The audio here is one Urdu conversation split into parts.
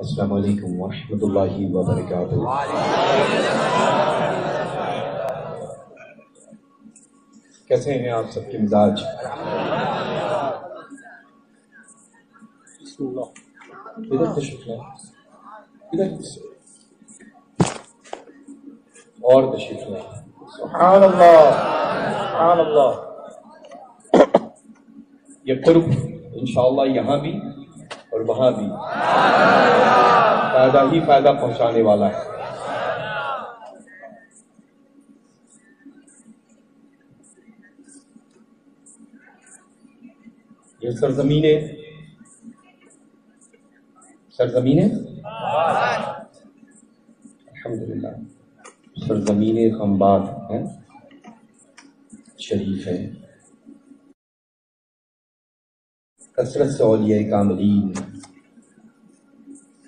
السلام علیکم ورحمۃ اللہ وبرکاتہ۔ کیسے ہیں آپ سب کے مزاج؟ ادھر تشریف لائیں، ادھر اور تشریف لائیں۔ سبحان اللہ سبحان اللہ۔ یہ قرب انشاءاللہ یہاں بھی اور وہاں بھی فائدہ ہی فائدہ پہنچانے والا ہے۔ یہ سرزمینیں الحمدللہ سرزمینیں خمبات ہیں، شریف ہیں، کثرت سے اولیاء کاملین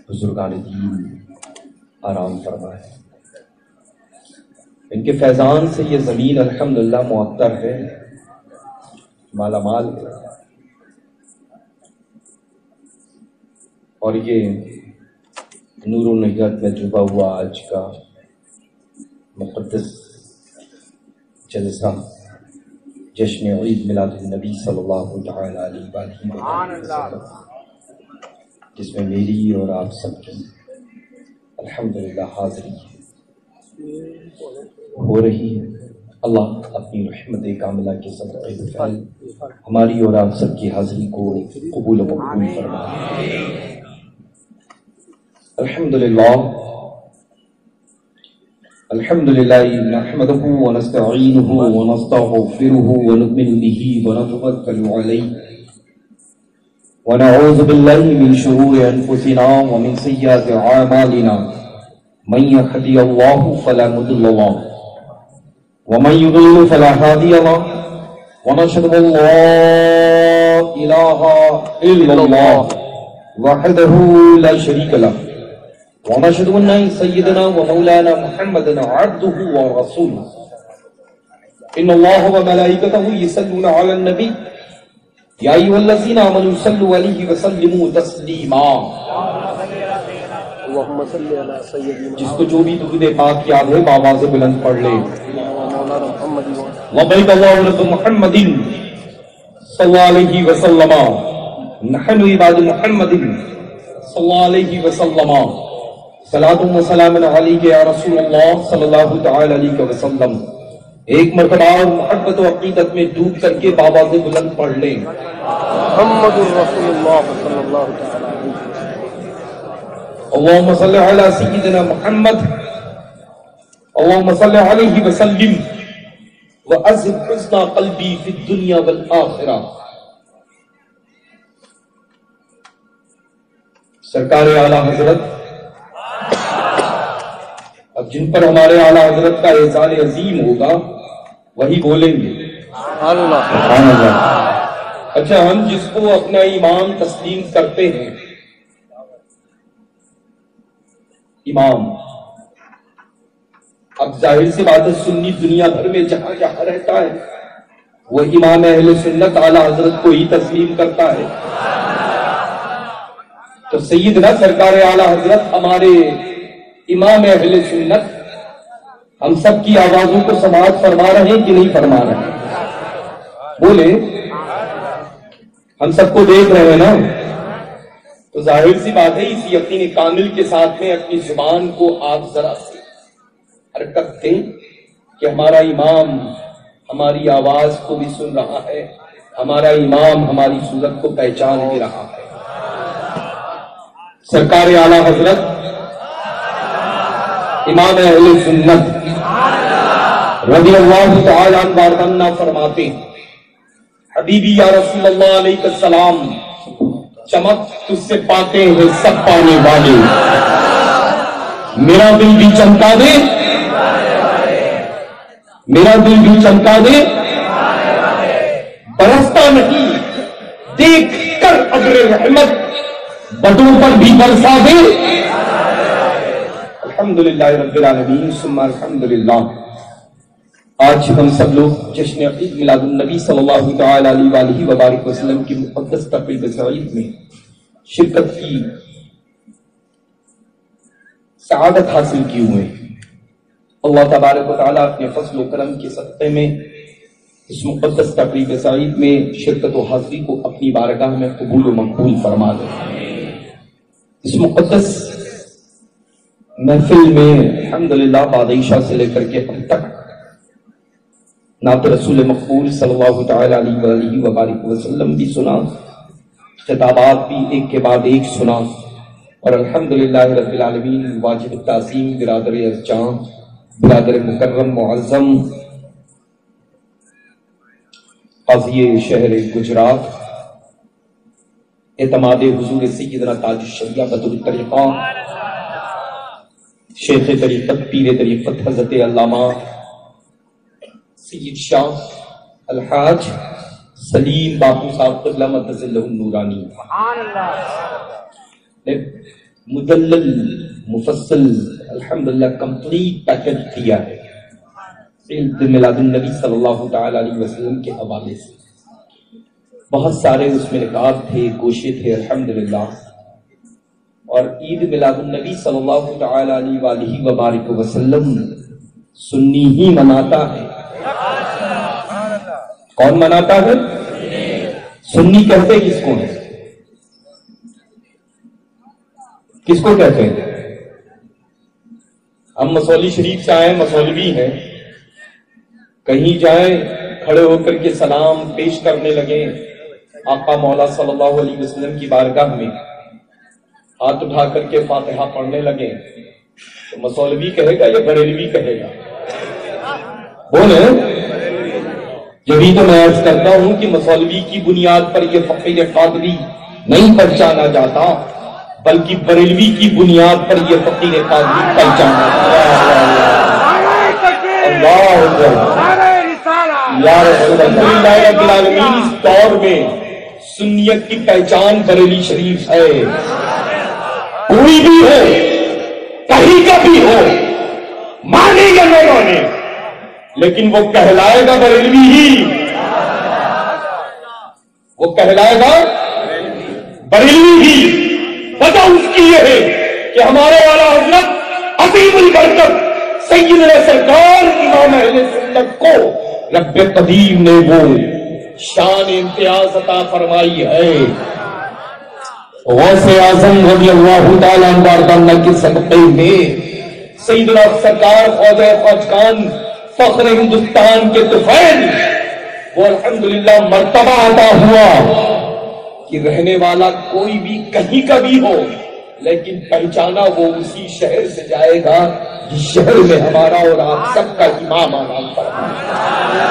بزرگان دین آرام فرما ہے۔ ان کے فیضان سے یہ زمین الحمدللہ معطر ہے، مالا مال ہے، اور یہ نور و نعمت میں ڈوبا ہوا آج کا مقدس جلسہ جشن عید میلاد النبی صلی اللہ تعالی علیہ وآلہ وسلم، جس میں میری اور آپ سب کی الحمدللہ حاضری ہو رہی ہے۔ اللہ اپنی رحمت کاملہ کے صدقے بفضل ہماری اور آپ سب کی حاضری کو قبول و مقبول فرمائے۔ الحمدللہ نحمده ونستعینه ونستغفره ونؤمن به ونتوکل علیہ ونعوذ باللہ من شرور انفسنا ومن سیئات اعمالنا، من یهده اللہ فلا مضل له ومن یضلل فلا هادی له، ونشهد ان لا الہ الا اللہ وحده لا شریک له، ونشهد ان سیدنا ومولانا محمدا عبده ورسوله، ان اللہ وملائکته یصلون علی النبی یا ایھا الذین آمنوا صلوا علیہ وسلموا تسلیما۔ اللہم صل علی سیدنا، جس کو جو بھی درود پاک یاد ہے بآواز بلند پڑھ لے۔ لبیک اللہم رب محمد صلی اللہ علیہ وسلم، نحن عباد محمد صلی اللہ علیہ وسلم، صلاۃ و سلام علیک یا رسول اللہ صلی اللہ تعالی علیہ وسلم۔ ایک مرتبہ اور محبت و عقیدت میں ڈوب کر کے بآواز بلند پڑھ لیں، محمد رسول اللہ صلی اللہ تعالی علیہ وسلم۔ اللہم صل علی سیدنا محمد، اللہم صل علیہ وسلم، وعذب حزن قلبی فی الدنیا والآخرہ۔ سرکار اعلیٰ حضرت، اب جن پر ہمارے اعلیٰ حضرت کا احسان عظیم ہوگا وہی بولیں گے اللہ۔ اچھا، ہم جس کو اپنا ایمان تسلیم کرتے ہیں، امام، اب ظاہر سی بات ہے سنی دنیا بھر میں جہاں جہاں رہتا ہے وہ امام اہل سنت اعلیٰ حضرت کو ہی تسلیم کرتا ہے، تو سیدنا سرکار اعلیٰ حضرت ہمارے امام اہل سنت ہم سب کی آوازوں کو سماعت فرما رہے ہیں کہ نہیں فرما رہے ہیں؟ بولے، ہم سب کو دیکھ رہے ہیں نا؟ تو ظاہر سی بات ہے اسی یقین کامل کے ساتھ میں اپنی زبان کو آپ ذرا سی حرکت دیں کہ ہمارا امام ہماری آواز کو بھی سن رہا ہے، ہمارا امام ہماری صورت کو پہچان بھی رہا ہے۔ سرکار اعلیٰ حضرت امام اہل سنت رضی اللہ تعالی عنہ بارکنا فرماتے ہیں، حبیبی یا رسول اللہ علیہ السلام، چمک تجھ سے پاتے ہیں سب پانے والے، میرا دل بھی چمکا دے، میرا دل بھی چمکا دے، برستا نہیں دیکھ کر ابر رحمت بدوں پر بھی برسا دے۔ الحمدللہ رب العالمین ثم الحمدللہ۔ آج ہم سب لوگ جشن عید میلاد النبی صلی اللہ تعالی علیہ وآلہ وبارک وسلم کی مقدس تقریب سعید میں شرکت کی سعادت حاصل کی ہوئے ہیں۔ اللہ تبارک و تعالیٰ اپنے فضل و کرم کے صدقے میں اس مقدس تقریب سعید میں شرکت و حاضری کو اپنی بارگاہ میں قبول و مقبول فرما دے۔ اس مقدس محفل میں الحمدللہ بعد عشاء سے لے کر کے اب تک نعت رسول مقبول صلی اللہ تعالی علیہ وآلہ وبارک وسلم بھی سنا، خطابات بھی ایک کے بعد ایک سنا، اور الحمدللہ رب العالمین واجب التعظیم برادر ارجاں، برادر مکرم معظم قاضی شہر گجرات اعتماد حضور سیدنا تاج الشریعہ بدر الطریقہ شیخ طریقت پیر طریقت حضرت علامہ سید شاہ الحاج سلیم باپو صاحب قبلہ مدثر لہ النورانی نے مدلل مفصل الحمدللہ کمپلیٹ پیکج دیا ہے عید میلاد النبی صلی اللہ تعالی علیہ وسلم کے حوالے سے۔ بہت سارے اس میں نکات تھے، گوشے تھے الحمدللہ، اور عید میلاد النبی صلی اللہ تعالی علیہ وآلہ وبارک وسلم سنی ہی مناتا ہے۔ کون مناتا ہے؟ سنی کہتے کس کو ہے؟ کس کو کہتے ہیں؟ ہم مسولی شریف سے آئے، مسولوی ہیں، کہیں جائیں کھڑے ہو کر کے سلام پیش کرنے لگے آقا مولا صلی اللہ علیہ وسلم کی بارگاہ میں، ہاتھ اٹھا کر کے فاتحہ پڑھنے لگے تو مسولوی کہے گا یا بریلوی کہے گا؟ بولے، یہی تو میں عرض کرتا ہوں کہ مسولوی کی بنیاد پر یہ فقیر قادری نہیں پہچانا جاتا، بلکہ بریلوی کی بنیاد پر یہ فقیر قادری پہچانا جاتا۔ یا رسول اللہ رب العالمین، اس دور میں سنیت کی پہچان بریلی شریف ہے۔ کوئی بھی ہو، کہیں کا بھی ہو، مانے یا نہ مانے، لیکن وہ کہلائے گا بریلوی ہی، وہ کہلائے گا بریلوی ہی۔ وجہ اس کی یہ ہے کہ ہمارے والا حضرت عظیم البرکت سیدنا سرکار امام اہل سنت کو رب قدیم نے وہ شان امتیاز عطا فرمائی ہے۔ غوث اعظم رضی اللہ تعالیٰ عنہ کے صدقے میں سیدنا سرکار خواجہ خواجگان فخر ہندوستان کے طفیل وہ الحمدللہ مرتبہ عطا ہوا کہ رہنے والا کوئی بھی کہیں کا بھی ہو، لیکن پہچانا وہ اسی شہر سے جائے گا جس شہر میں ہمارا اور آپ سب کا امام آرام فرمایا۔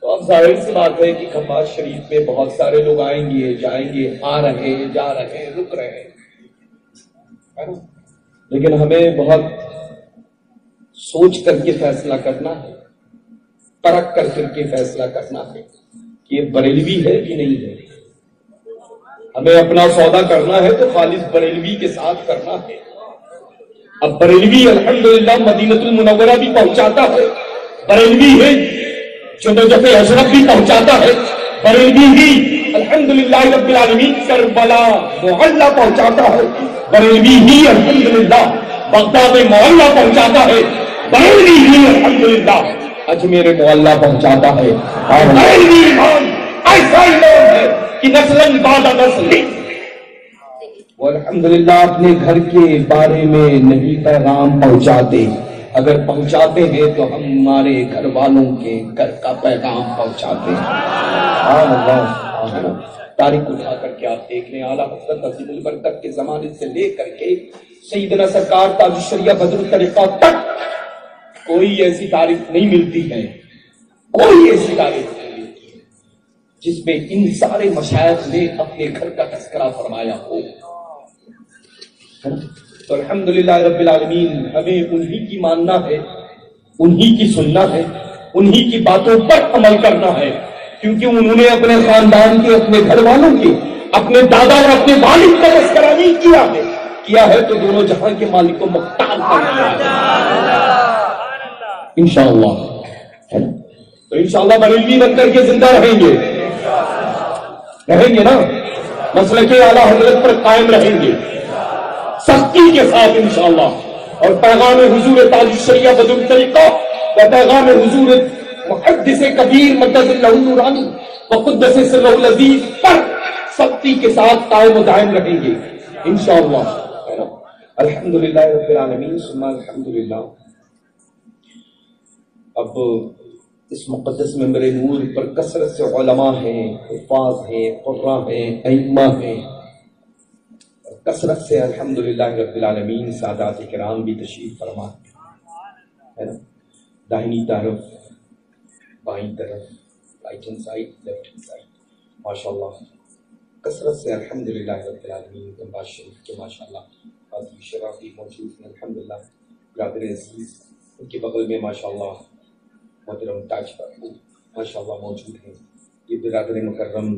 تو اب ظاہر سی بات ہے کہ کھمباز شریف میں بہت سارے لوگ آئیں گے، جائیں گے، آ رہے جا رہے رک رہے، لیکن ہمیں بہت سوچ کر کے فیصلہ کرنا ہے، پرکھ کر کے فیصلہ کرنا ہے کہ یہ بریلوی ہے کہ نہیں ہے۔ ہمیں اپنا سودا کرنا ہے تو خالص بریلوی کے ساتھ کرنا ہے۔ اب بریلوی الحمدللہ مدینۃ المنورہ بھی پہنچاتا ہے، بریلوی ہے جو نجف اشرف بھی پہنچاتا ہے، بریلوی ہی الحمدللہ رب العالمین کربلا محلہ پہنچاتا ہے، بریلوی ہی الحمدللہ بغداد محلہ پہنچاتا ہے، بریلوی ہی الحمدللہ اجمیر محلہ پہنچاتا ہے۔ اور بریلوی ایمان ایسا ایمان ہے کہ نسل بعد نسل وہ الحمدللہ اپنے گھر کے بارے میں نہیں پیغام پہنچاتے، اگر پہنچاتے ہیں تو ہم ہمارے گھر والوں کے گھر کا پیغام پہنچاتے ہیں۔ تاریخ اٹھا کر کے آپ دیکھ لیں، اعلیٰ حضرت عظیم البرکت کے زمانے سے لے کر کے سیدنا سرکار تاج الشریعہ بدر الطریقہ تک کوئی ایسی تاریخ نہیں ملتی ہے، کوئی ایسی تاریخ نہیں ملتی ہے جس میں ان سارے مشائخ نے اپنے گھر کا تذکرہ فرمایا ہو۔ تو الحمدللہ رب العالمین ہمیں انہی کی ماننا ہے، انہی کی سننا ہے، انہی کی باتوں پر عمل کرنا ہے، کیونکہ انہوں نے اپنے خاندان کے، اپنے گھر والوں کے، اپنے دادا اور اپنے والد کا تذکرہ نہیں کیا ہے تو دونوں جہاں کے مالک کو مختار کر دیا انشاءاللہ۔ تو انشاءاللہ بریلوی بن کر کے زندہ رہیں گے نا، مسلک اعلیٰ حضرت پر قائم رہیں گے، سختی کے ساتھ انشاءاللہ. اور پیغام حضور تاج الشریعہ بدر الطریقہ و پیغام حضور محدث کبیر مدد اللہ نورانی وقدس سرہ العزیز پر سختی کے ساتھ قائم و دائم رہیں گے انشاءاللہ. الحمدللہ رب العالمین ثم الحمدللہ. اب اس مقدس منبر نور پر کثرت سے علماء ہیں، حفاظ ہیں، قراء ہیں، ائمہ ہیں، کثرت سے الحمدللہ رب العالمین سادات کرام بھی تشریف فرما ہے نا. داہنی طرف، بائیں طرف، right hand side, left hand side, ماشاءاللہ کثرت سے الحمدللہ رب العالمین گنباز شریف کے ماشاءاللہ قاضی شرافی موجود ہیں الحمدللہ. برادر عزیز ان کے بغل میں ماشاءاللہ محترم تاج بابو ماشاءاللہ موجود ہیں. یہ برادر مکرم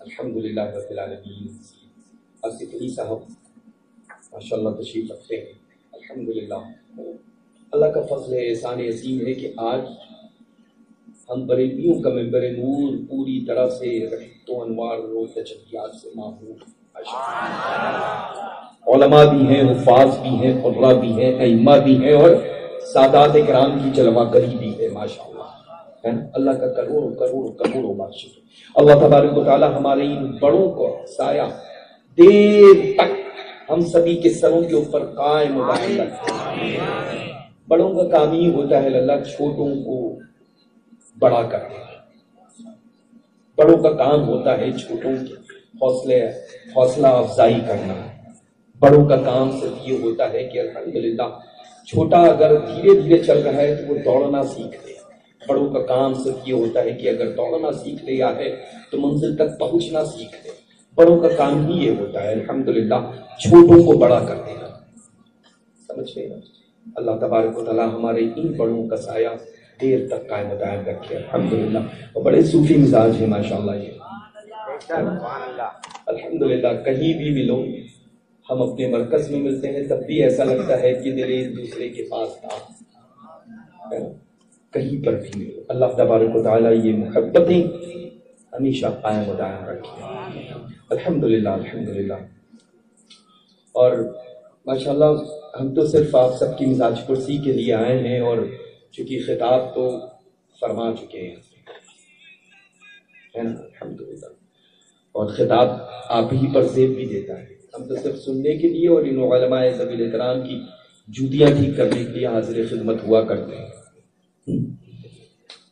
الحمدللہ رب العالمین آصف علی صاحب ماشاءاللہ تشریف رکھتے ہیں الحمدللہ. اللہ کا فضل ہے، احسان عظیم ہے کہ آج ہم بریلیوں کا منبر نور پوری طرح سے رحمت و انوار و تجلیات سے معمور. علماء بھی ہیں، حفاظ بھی ہیں، قراء بھی ہیں، ائمہ بھی ہیں، اور سادات کرام کی جلوہ گری بھی ہے ماشاءاللہ. اللہ کا کروڑوں کروڑوں کروڑوں بخش. اللہ تبارک و تعالی ہمارے ان بڑوں کو سایہ دیر تک ہم سبھی کے سروں کے اوپر قائم و دائم رکھے. بڑوں کا کام ہی ہوتا ہے اللہ چھوٹوں کو بڑا کرنا. بڑوں کا کام ہوتا ہے چھوٹوں کے حوصلہ افزائی کرنا. بڑوں کا کام صرف یہ ہوتا ہے کہ الحمدللہ چھوٹا اگر دھیرے دھیرے چل رہا ہے تو وہ دوڑنا سیکھ لے. بڑوں کا کام صرف یہ ہوتا ہے کہ اگر دوڑنا سیکھ لیا ہے تو منزل تک پہنچنا سیکھ لے. بڑوں کا کام ہی یہ ہوتا ہے الحمدللہ چھوٹوں کو بڑا کر دینا. سمجھ گئے نا. اللہ تبارک و تعالیٰ ہمارے ان بڑوں کا سایہ دیر تک قائم و دائم رکھے الحمدللہ. اور بڑے صوفی مزاج ہیں ماشاءاللہ. یہ الحمدللہ کہیں بھی ملو، ہم اپنے مرکز میں ملتے ہیں تب بھی ایسا لگتا ہے کہ دل ایک دوسرے کے پاس تھا. کہیں پر بھی ملو اللہ تبارک و تعالیٰ یہ محبتیں ہمیشہ قائم و دائم رکھے الحمدللہ الحمدللہ. اور ماشاءاللہ ہم تو صرف آپ سب کی مزاج پرسی کے لیے آئے ہیں، اور چونکہ خطاب تو فرما چکے ہیں الحمدللہ، اور خطاب آپ ہی پر زیب بھی دیتا ہے. ہم تو صرف سننے کے لیے اور ان علماء ذوی الاحترام کی جوتیاں ٹھیک کرنے کے لیے حاضر خدمت ہوا کرتے ہیں.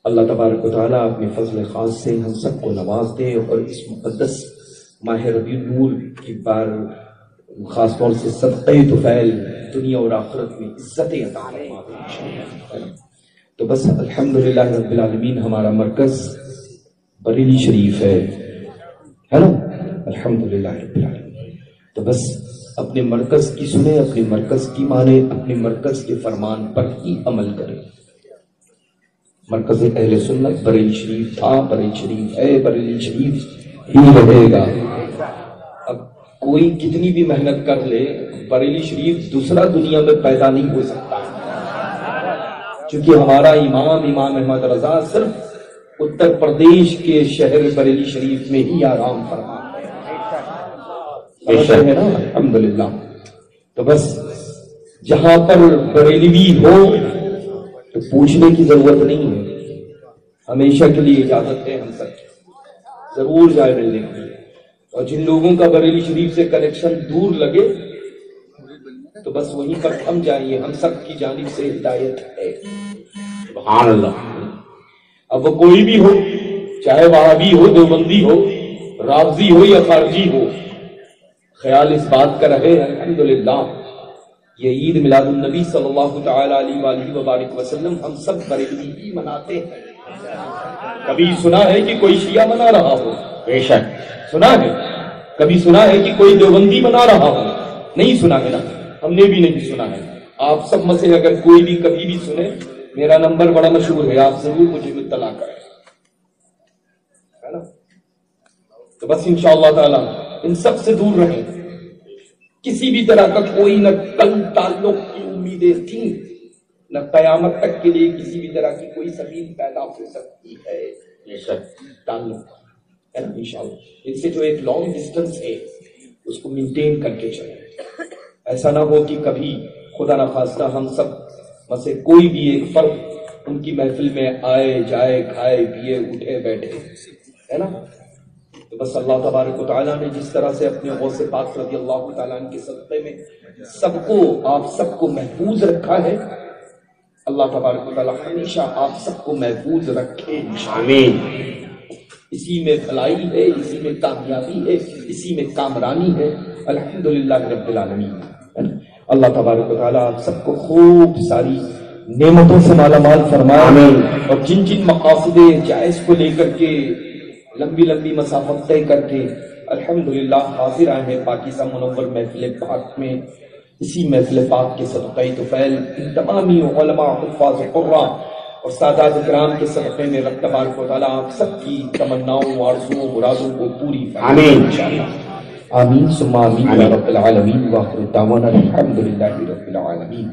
اللہ تبارک و تعالیٰ اپنے فضل خاص سے ہم سب کو نواز دے، اور اس مقدس ماہ ربیع النور کی بار خاص طور سے صدقہ طفیل دنیا اور آخرت میں عزت عطا فرما دے. تو بس الحمدللہ رب العالمین ہمارا مرکز بریلی شریف ہے نا. الحمدللہ رب العالمین. تو بس اپنے مرکز کی سنیں، اپنے مرکز کی مانیں، اپنے مرکز کے فرمان پر ہی عمل کریں. مرکز اہل سنت بریلی شریف تھا، بریلی شریف ہے، بریلی شریف ہی رہے گا. اب کوئی کتنی بھی محنت کر لے بریلی شریف دوسرا دنیا میں پیدا نہیں ہو سکتا، چونکہ ہمارا امام احمد رضا صرف اتر پردیش کے شہر بریلی شریف میں ہی آرام فرما ہے نا الحمدللہ. تو بس جہاں پر بریلوی ہو تو پوچھنے کی ضرورت نہیں ہے، ہمیشہ کے لیے اجازت ہے ہم سب ضرور جائے ملنے کے لیے. اور جن لوگوں کا بریلی شریف سے کنیکشن دور لگے تو بس وہیں پر تھم جائیے، ہم سب کی جانب سے ہدایت ہے. سبحان اللہ. اب وہ کوئی بھی ہو، چاہے وہابی ہو، دیوبندی ہو، رافضی ہو یا خارجی ہو، خیال اس بات کا رہے الحمدللہ یہ عید میلاد النبی صلی اللہ تعالی علیہ وآلہ وبارک وسلم ہم سب بریلوی ہی مناتے ہیں. کبھی سنا ہے کہ کوئی شیعہ منا رہا ہو؟ بے شک سنا ہے. کبھی سنا ہے کہ کوئی دیوبندی منا رہا ہو؟ نہیں سنا ہے نا، ہم نے بھی نہیں سنا ہے. آپ سب میں سے اگر کوئی بھی کبھی بھی سنے، میرا نمبر بڑا مشہور ہے، آپ ضرور مجھے اطلاع کریں ہے نا. تو بس انشاءاللہ تعالی ان سب سے دور رہیں. کسی بھی طرح کا کوئی نہ کل تعلق کی امیدیں تھیں، نہ قیامت تک کے لیے کسی بھی طرح کی کوئی سبیل پیدا ہو سکتی ہے. یہ سب تعلق ہے نا انشاءاللہ. ان سے جو ایک لانگ ڈسٹینس ہے اس کو مینٹین کر کے چلیں. ایسا نہ ہو کہ کبھی خدا نخواستہ ہم سب میں سے کوئی بھی ایک فرد ان کی محفل میں آئے جائے کھائے پیے اٹھے بیٹھے، ہے نا؟ تو بس اللہ تبارک و تعالیٰ نے جس طرح سے اپنے غوث پاک رضی اللہ تعالیٰ عنہ کے صدقے میں سب کو، آپ سب کو محفوظ رکھا ہے، اللہ تبارک و تعالیٰ ہمیشہ آپ سب کو محفوظ رکھے، آمین۔ اسی میں بھلائی ہے، اسی میں کامیابی ہے، اسی میں کامرانی ہے، الحمدللہ رب العالمین۔ اللہ تبارک و تعالیٰ آپ سب کو خوب ساری نعمتوں سے مالا مال فرمائے، آمین۔ اور جن جن مقاصد جائز کو لے کر کے لمبی لمبی مسافت طے کر کے الحمدللہ حاضر آئے ہیں پاکیزہ منور محفل پاک میں، اسی محفل پاک کے صدقہ طفیل ان تمامی علماء، حفاظ قراء اور سادات کرام کے صدقے میں رب تبارک و تعالیٰ آپ سب کی تمناؤں، آرزوؤں، مرادوں کو پوری فرمائے، آمین انشاءاللہ، آمین ثم آمین یا رب العالمین۔ وآخر دعوانا الحمدللہ رب العالمین۔